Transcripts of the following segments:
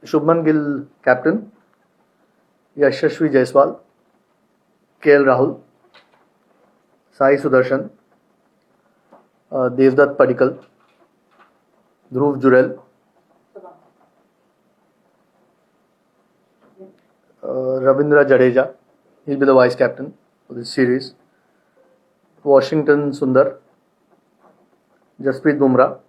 Shubman Gill captain, Yashasvi Jaiswal, Rahul, Sudharsan, Devdutt Padikkal, Dhruv Jurel, Ravindra Jadeja, he'll be the vice captain for this series. Washington Sundar, Jasprit Bumrah,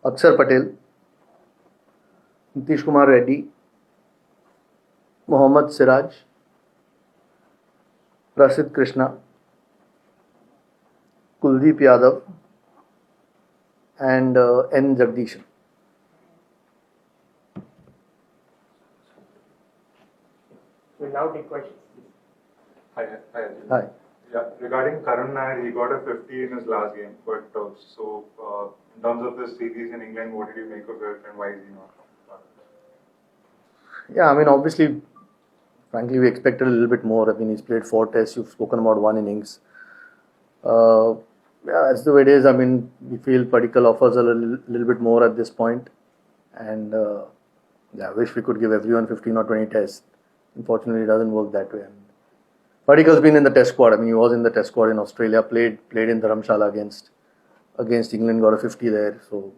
Axar Patel, Nitish Kumar Reddy, Mohammed Siraj, Prasidh Krishna, Kuldeep Yadav, and Jagadeesan. We'll now take questions. Hi. Hi. Yeah, regarding Karan Nair, he got a 50 in his last game, but in terms of the series in England, what did you make of it and why is he not? Yeah, I mean, obviously, frankly, we expected a little bit more. I mean, he's played 4 tests, you've spoken about 1 innings. Yeah, that's the way it is. I mean, we feel Padikkal offers a little bit more at this point. And I wish we could give everyone 15 or 20 tests. Unfortunately, it doesn't work that way. Padikkal's been in the test squad. I mean, he was in the test squad in Australia, played in Dharamshala against England, got a 50 there. So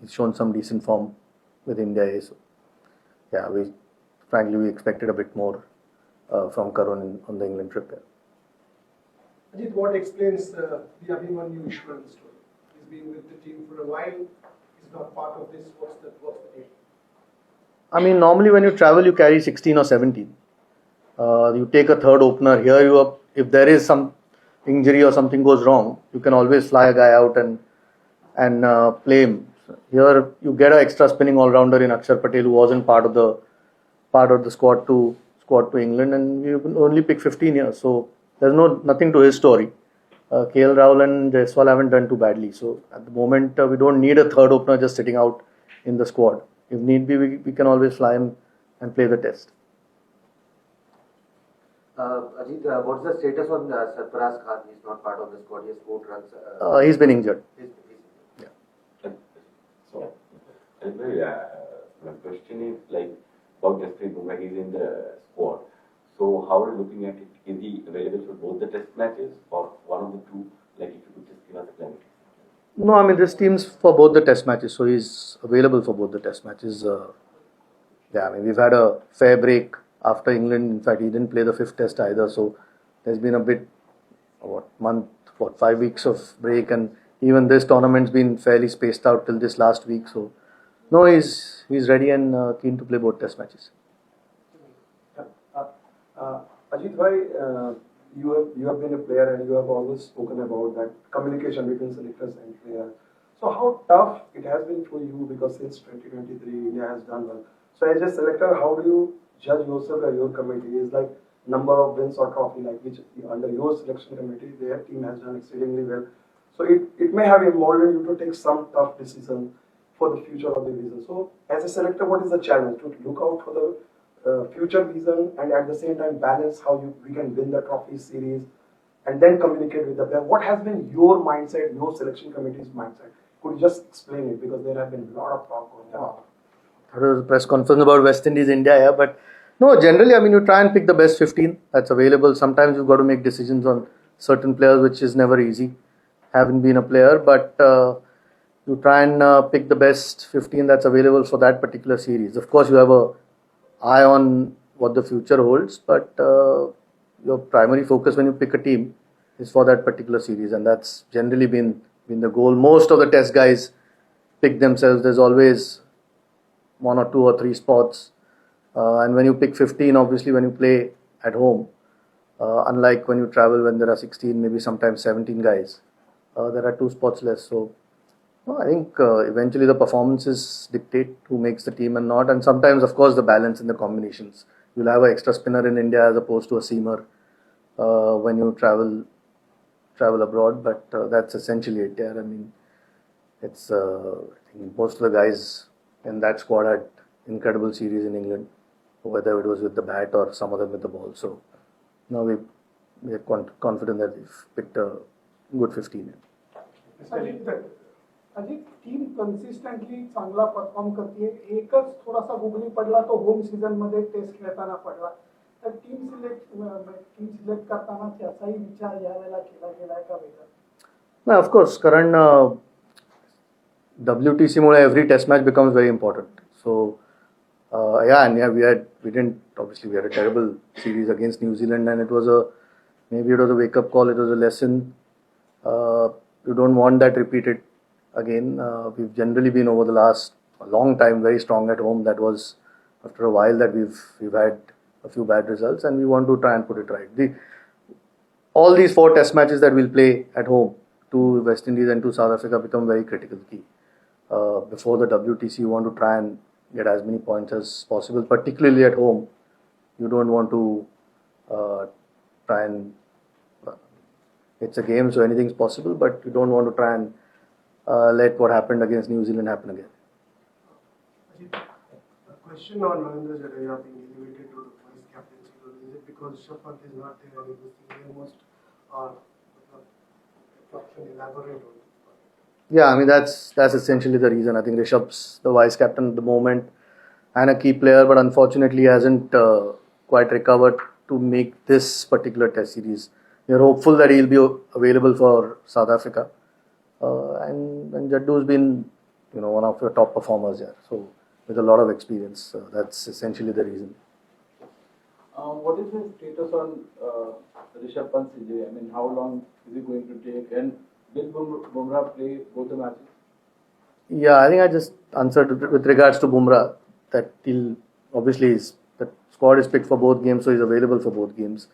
he's shown some decent form with India. So yeah, frankly we expected a bit more from Karan on the England trip. Yeah. Ajit, what explains the Abhimanyu Ishwan story? He's been with the team for a while. He's not part of this. What's the deal? I mean, normally when you travel, you carry 16 or 17. You take a third opener. Here, if there is some injury or something goes wrong, you can always fly a guy out and play him. Here, you get an extra spinning all-rounder in Axar Patel, who wasn't part of the squad to England, and you can only pick 15 here. So there's nothing to his story. Rahul and Jaiswal haven't done too badly. So at the moment, we don't need a third opener just sitting out in the squad. If need be, we can always fly him and play the test. Ajit, what's the status on Sarfaraz Khan? He's not part of the squad. He has 4 runs. He's been injured. Yeah. So, my question is about Jasprit Bumrah. He's in the squad. So how are you looking at it? Is he available for both the test matches or one of the two? If you could just give us a clarity. No, I mean, this team's for both the test matches, so he's available for both the test matches. I mean, we've had a fair break after England. In fact, he didn't play the 5th test either, so there's been a bit, 5 weeks of break, and even this tournament's been fairly spaced out till this last week. So, no, he's ready and keen to play both test matches. Ajit, why you have been a player and you have always spoken about that communication between selectors and players. So how tough it has been for you, because since 2023 India has done well. So as a selector, how do you judge yourself or your committee? Is number of wins or trophy, which under your selection committee their team has done exceedingly well. So it may have emboldened you to take some tough decisions for the future of the division. So as a selector, what is the challenge? To look out for the future vision and at the same time balance how we can win the trophy series and then communicate with the player. What has been your mindset, your selection committee's mindset? Could you just explain it, because there have been a lot of talk going on. There was a press conference about Westindies India here, but no, generally, I mean, you try and pick the best 15 that's available. Sometimes you've got to make decisions on certain players, which is never easy, having been a player, but you try and pick the best 15 that's available for that particular series. Of course, you have a eye on what the future holds, but your primary focus when you pick a team is for that particular series, and that's generally been the goal. Most of the test guys pick themselves. There's always 1 or 2 or 3 spots, and when you pick 15, obviously when you play at home, unlike when you travel, when there are 16, maybe sometimes 17 guys, there are 2 spots less. So I think eventually the performances dictate who makes the team and not, and sometimes, of course, the balance in the combinations. You'll have an extra spinner in India as opposed to a seamer when you travel abroad, but that's essentially it. Yeah, I mean, it's I think most of the guys in that squad had incredible series in England, whether it was with the bat or some of them with the ball. So now we're confident that we've picked a good 15. Ajit team consistently चांगला perform करते. एकच थोडासा googly पडला तो home season मध्ये test खेळताना पडला. तर टीम सिलेक्ट करताना त्याचाही विचार यावेळेला केला गेलाय का वेगळा? No, of course, कारण WTC Mule every test match becomes very important. So and yeah, we didn't obviously we had a terrible series against New Zealand, and it was a wake up call. It was a lesson. You don't want that repeated again. We've generally been over the last a long time very strong at home. That was after a while that we've had a few bad results, and we want to try and put it right. All these 4 test matches that we'll play at home to West Indies and to South Africa become very critical key. Before the WTC, you want to try and get as many points as possible, particularly at home. You don't want to try and it's a game, so anything's possible, but you don't want to try and let what happened against New Zealand happen again. Ajit, a question on Ravindra Jadeja being elevated to the vice captaincy role. Is it because Shubman is not there and he was the most elaborate on it? Yeah, I mean that's essentially the reason. I think Rishabh's the vice captain at the moment and a key player, but unfortunately hasn't quite recovered to make this particular test series. We're hopeful that he'll be available for South Africa, and Jaddu's been one of the top performers here, so with a lot of experience. That's essentially the reason. What is the status on Rishabh Pant's injury? I mean, how long is it going to take? And will Bumrah play both the matches? Yeah, I think I just answered with regards to Bumrah that the squad is picked for both games, so he's available for both games.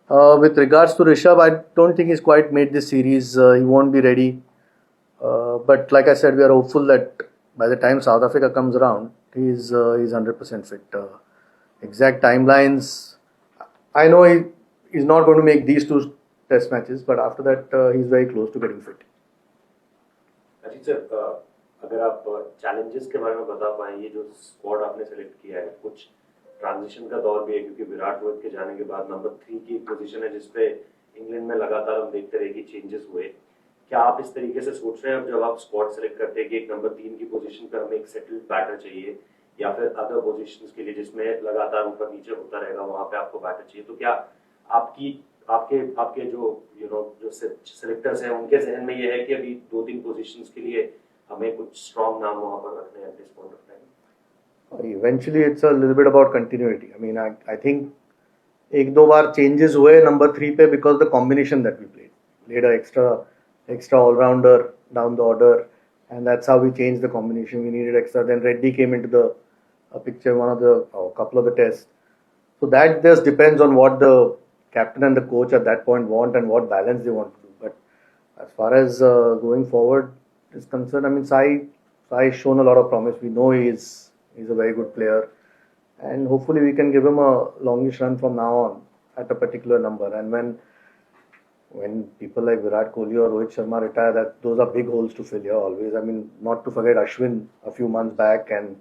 With regards to Rishabh, I don't think he's quite made this series. He won't be ready. But like I said, we are hopeful that by the time South Africa comes around, he's 100% fit. Exact timelines, I know he's not going to make these 2 test matches, but after that he's very close to getting fit. Ajit sir, अगर आप challenges के बारे में बता पाएं, ये जो squad आपने सेलेक्ट किया है, कुछ ट्रांजिशन का दौर भी है क्योंकि विराट रोहित के जाने के बाद नंबर 3 की पोजीशन है जिसपे इंग्लैंड में लगातार हम देखते रहे कि चेंजेस हुए. क्या आप इस तरीके से सोच रहे हैं अब जब आप स्क्वाड सेलेक्ट करते हैं कि एक नंबर 3 की पोजीशन पर हमें एक सेटल्ड बैटर चाहिए या फिर अदर पोजीशंस के लिए जिसमें लगातार ऊपर नीचे होता रहेगा वहां पे आपको बैटर चाहिए, तो क्या आपके जो सेलेक्टर्स हैं उनके जहन में ये है कि अभी 2-3 पोजीशंस के लिए हमें कुछ स्ट्रॉन्ग नाम वहां पर रखने हैं at this point of time? Eventually, it's a little bit about continuity. I mean, I think 1-2 bar changes हुए number 3 पे because the combination that we played an extra all-rounder down the order, and that's how we changed the combination. We needed extra. Then Reddy came into the picture, couple of the tests. So that just depends on what the captain and the coach at that point want and what balance they want to do. But as far as going forward is concerned, I mean, Sai's shown a lot of promise. We know he's a very good player, and hopefully we can give him a longish run from now on at a particular number. And when people like Virat Kohli or Rohit Sharma retire, those are big holes to fill here always. I mean, not to forget Ashwin a few months back, and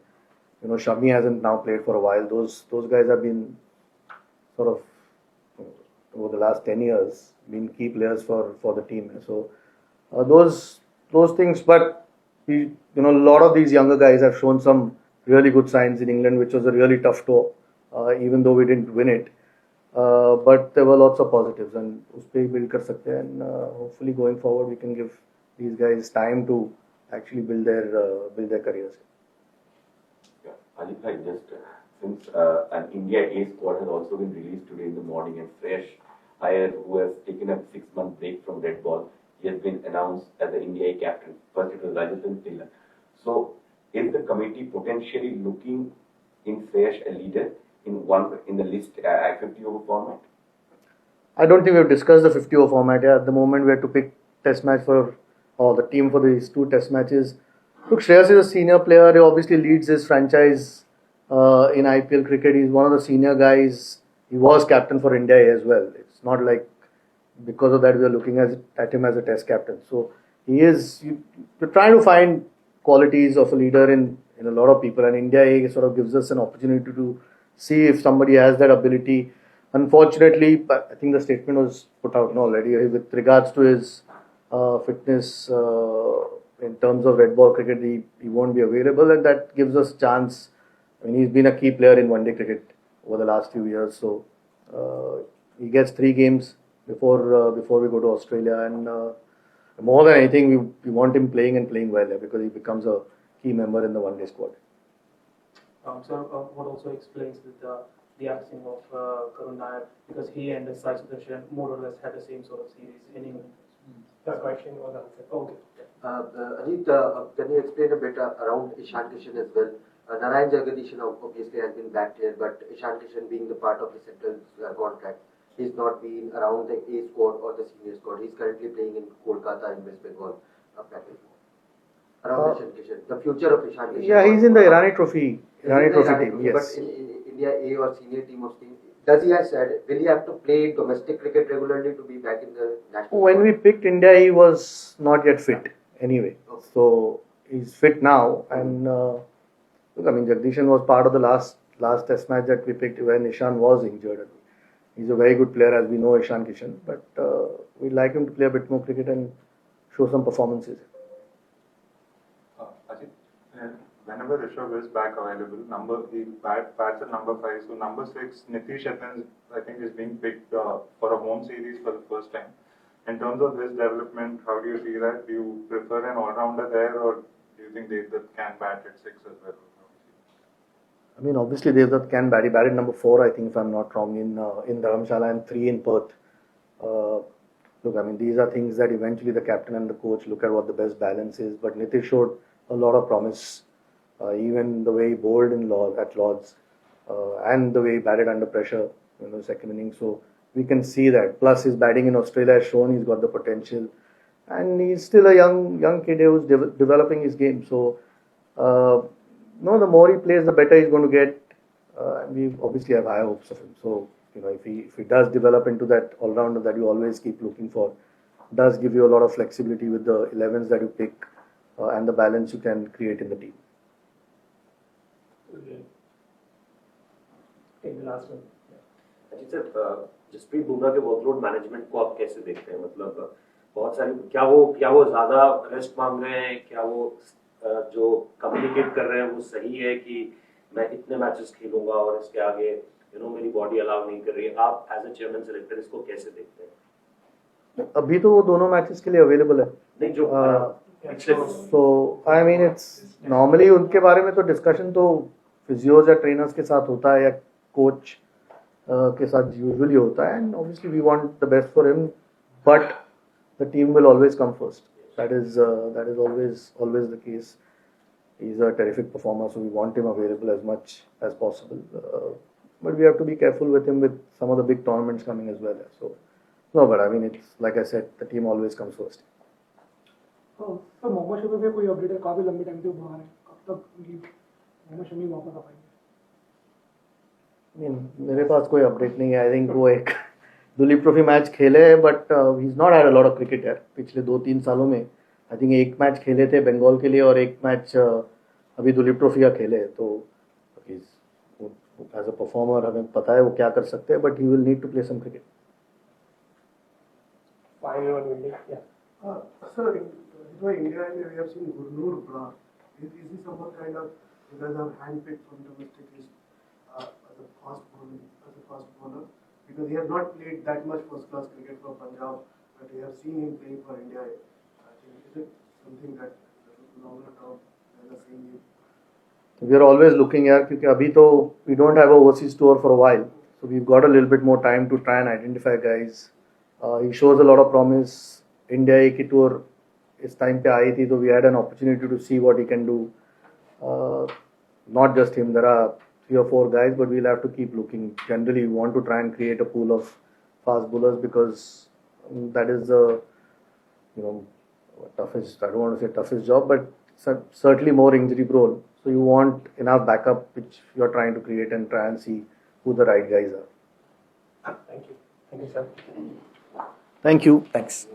Shami hasn't now played for a while. Those guys have been sort of over the last 10 years been key players for the team. So those things, but a lot of these younger guys have shown some really good signs in England, which was a really tough tour, even though we didn't win it. But there were lots of positives, and उसपे ही build कर सकते हैं. And hopefully going forward, we can give these guys time to actually build their careers. Yeah, Ajit, just since an India A squad has also been released today in the morning, and fresh hire who has taken a 6-month break from red ball, he has been announced as the India A captain. First it was Jaiswal. So is the committee potentially looking in fresh a leader in the list 50-over format? I don't think we've discussed the 50-over format yet. At the moment, we have to pick test match the team for these 2 test matches. Look, Shreyas is a senior player. He obviously leads his franchise in IPL cricket. He's one of the senior guys. He was captain for India as well. It's not like because of that we are looking at him as a test captain. So we're trying to find qualities of a leader in a lot of people, and India A sort of gives us an opportunity to see if somebody has that ability. Unfortunately, I think the statement was put out already with regards to his fitness. in terms of red ball cricket, he won't be available, and that gives us chance. I mean, he's been a key player in one-day cricket over the last few years, so he gets 3 games before we go to Australia, and more than anything, we want him playing and playing well because he becomes a key member in the one-day squad. What also explains the absence of Karun Nair, because he and Sudharsan more or less had the same sort of series in England. The question was answered. Okay. Ajit, can you explain a bit around Ishan Kishan as well? Jadeja obviously has been back here, but Ishan Kishan being the part of the central contract, he's not been around the A squad or the senior squad. He's currently playing in Kolkata in West Bengal. Around Ishan Kishan, the future of Ishan Kishan. Yeah, he's in the Irani Trophy team. Yes. But in India A or senior team of team, will he have to play domestic cricket regularly to be back in the national? When we picked India, he was not yet fit anyway. Okay. So he's fit now, and look, I mean, Jagadeesan was part of the last test match that we picked when Ishan was injured. He's a very good player, as we know, Ishan Kishan, but we'd like him to play a bit more cricket and show some performances. Ajit, whenever Rishabh is back available, he bats at number 5. So number 6, Nitish, I think is being picked for a home series for the first time. In terms of his development, how do you see that? Do you prefer an all-rounder there, or do you think Devdutt can bat at 6 as well? I mean, obviously Devdutt can bat. He batted number 4, I think, if I'm not wrong, in Dharamshala, and 3 in Perth. Look, I mean, these are things that eventually the captain and the coach look at what the best balance is. But Nitish showed a lot of promise, even the way he bowled at Lords, and the way he batted under pressure in the second innings. So we can see that. Plus, his batting in Australia has shown he's got the potential, and he's still a young kid who's developing his game. So, no, the more he plays, the better he's going to get. And we obviously have high hopes of him. So, if he does develop into that all-rounder that you always keep looking for, does give you a lot of flexibility with the 11s that you pick and the balance you can create in the team. In the last one. Ajit sir, Jasprit Bumrah के workload management को आप कैसे देखते हैं? मतलब बहुत सारी क्या वो ज्यादा रेस्ट मांग रहे हैं, क्या वो जो कम्युनिकेट कर रहे हैं वो सही है कि मैं इतने मैचेस खेलूंगा और इसके आगे मेरी बॉडी अलाउ नहीं कर रही है? आप एज ए चेयरमैन सेलेक्टर इसको कैसे देखते हैं? अभी तो वो दोनों मैचेस के लिए अवेलेबल है. नहीं जो सो आई मीन इट्स नॉर्मली उनके बारे में तो डिस्कशन तो फिजियोज या ट्रेनर्स के साथ होता है या कोच के साथ यूजुअली होता है, and obviously we want the best for him, but the team will always come first. That is always the case. He's a terrific performer, so we want him available as much as possible. But we have to be careful with him with some of the big tournaments coming as well. So, no, but I mean, it's like I said, the team always comes first. Sir Mohammed Shami पे कोई update है? काफी लंबे time से बुला रहे हैं, कब तक मोहम्मद शमी वापस आ पाएंगे? I mean, मेरे पास कोई अपडेट नहीं है. आई थिंक वो एक दुलीप ट्रॉफी मैच खेले, but he is not had a lot of cricket यार पिछले 2-3 सालों में. आई थिंक एक मैच खेले थे बंगाल के लिए और एक मैच अभी दुलीप ट्रॉफी का खेले. तो एज अ परफॉर्मर हमें पता है वो क्या कर सकते हैं, but he will need to play some cricket. Final one will be, yeah. Sir, in India we have seen Gurnur Bra. Is he someone kind of, you guys have handpicked from domestic as a fast bowler? Because he has not played that much first-class cricket for Punjab, but we have seen him playing for India. I think, is it something that longer term they are seeing him? We are always looking here because अभी तो we don't have a overseas tour for a while, so we've got a little bit more time to try and identify guys. He shows a lot of promise. India की tour इस time पे आई थी, so we had an opportunity to see what he can do. Not just him, there are 3 or 4 guys, but we'll have to keep looking. Generally, we want to try and create a pool of fast bowlers because that is the toughest. I don't want to say toughest job, but certainly more injury prone. So you want enough backup, which you're trying to create and try and see who the right guys are. Thank you, sir. Thank you. Thanks.